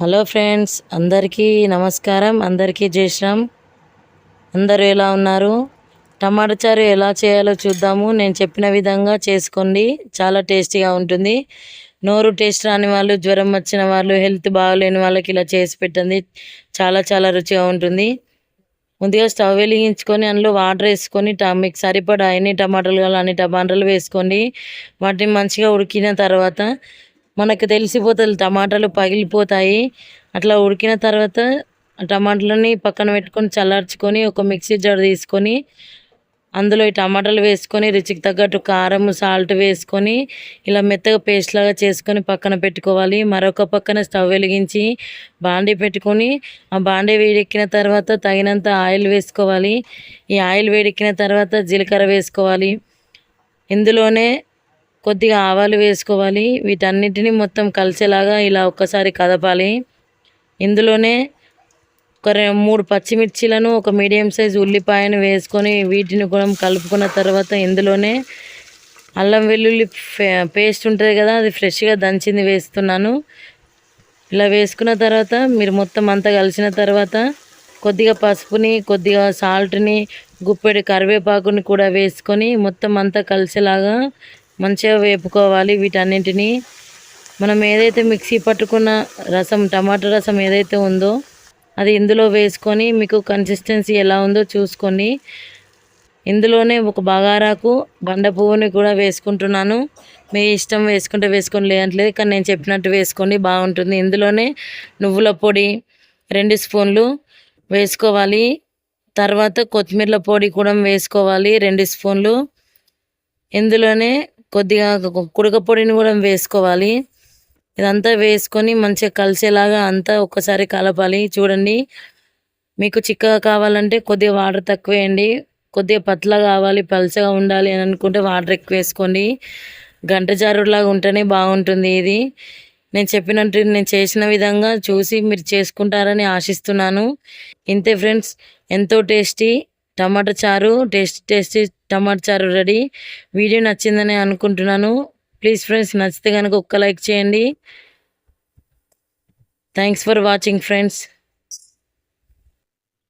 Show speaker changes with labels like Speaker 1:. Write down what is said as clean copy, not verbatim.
Speaker 1: Hello friends, అందరికీ నమస్కారం. అందరికీ జై శ్రీరామ్. అందరూ ఎలా ఉన్నారు? టమాటా చారు ఎలా చేయాలో చూద్దాము. నేను చెప్పిన విధంగా చేసుకోండి, చాలా టేస్టీగా ఉంటుంది. నోరు టేస్ట్ రాని వాళ్ళు, జ్వరం వచ్చిన వాళ్ళు, హెల్త్ బాగలేని వాళ్ళకి ఇలా చేసి పెట్టండి. చాలా చాలా రుచిగా ఉంటుంది. ముందుగా స్టవ్ వెలిగించుకొని అందులో వాటర్ వేసుకొని మీకు సరిపడా ఎన్ని టమాటాలు కావాలో అన్ని టమాటాలు వేసుకోండి. వాటిని మంచిగా ఉడికిన తర్వాత మనకు తెలిసిపోతుంది, టమాటాలు పగిలిపోతాయి. అట్లా ఉడికిన తర్వాత టమాటాలని పక్కన పెట్టుకొని చల్లార్చుకొని ఒక మిక్సీ జార్ తీసుకొని అందులో ఈ టమాటాలు వేసుకొని రుచికి తగ్గట్టు కారం, సాల్ట్ వేసుకొని ఇలా మెత్తగా పేస్ట్ లాగా చేసుకొని పక్కన పెట్టుకోవాలి. మరొక పక్కన స్టవ్ వెలిగించి బాండీ పెట్టుకొని ఆ బాండీ వేడెక్కిన తర్వాత తగినంత ఆయిల్ వేసుకోవాలి. ఈ ఆయిల్ వేడెక్కిన తర్వాత జీలకర్ర వేసుకోవాలి. ఇందులోనే కొద్దిగా ఆవాలు వేసుకోవాలి. వీటన్నిటిని మొత్తం కలిసేలాగా ఇలా ఒక్కసారి కదపాలి. ఇందులోనే ఒక 3 పచ్చిమిర్చీలను, ఒక మీడియం సైజు ఉల్లిపాయను వేసుకొని వీటిని కూడా కలుపుకున్న తర్వాత ఇందులోనే అల్లం వెల్లుల్లి పేస్ట్ ఉంటుంది కదా, అది ఫ్రెష్గా దంచింది వేస్తున్నాను. ఇలా వేసుకున్న తర్వాత మీరు మొత్తం అంతా కలిసిన తర్వాత కొద్దిగా పసుపుని, కొద్దిగా సాల్ట్ని, గుప్పెడు కరివేపాకుని కూడా వేసుకొని మొత్తం అంతా కలిసేలాగా మంచిగా వేపుకోవాలి. వీటన్నింటినీ మనం ఏదైతే మిక్సీ పట్టుకున్న రసం, టమాటా రసం ఏదైతే ఉందో అది ఇందులో వేసుకొని మీకు కన్సిస్టెన్సీ ఎలా ఉందో చూసుకోండి. ఇందులోనే ఒక బగారాకు బండ పువ్వుని కూడా వేసుకుంటున్నాను. మీ ఇష్టం, వేసుకుంటే వేసుకొని, లేదంటలేదు, కానీ నేను చెప్పినట్టు వేసుకోండి, బాగుంటుంది. ఇందులోనే నువ్వుల పొడి 2 స్పూన్లు వేసుకోవాలి. తర్వాత కొత్తిమీర పొడి కూడా వేసుకోవాలి 2 స్పూన్లు. ఇందులోనే కొద్దిగా కుడక పొడిని కూడా వేసుకోవాలి. ఇదంతా వేసుకొని మంచిగా కలిసేలాగా అంతా ఒక్కసారి కలపాలి. చూడండి, మీకు చిక్కగా కావాలంటే కొద్దిగా వాటర్ తక్కువ వేయండి. కొద్దిగా పతలా కావాలి, పలచగా ఉండాలి అని అనుకుంటే వాటర్ ఎక్కువ వేసుకోండి. గంట జారులాగా ఉంటేనే బాగుంటుంది. ఇది నేను చెప్పినట్టు, నేను చేసిన విధంగా చూసి మీరు చేసుకుంటారని ఆశిస్తున్నాను. ఇంతే ఫ్రెండ్స్, ఎంతో టేస్టీ టమాటా చారు, టేస్టీ టమాటా చారు రెడీ. వీడియో నచ్చిందని అనుకుంటున్నాను. ప్లీజ్ ఫ్రెండ్స్, నచ్చితే కనుక ఒక్క లైక్ చేయండి. Thanks for watching friends.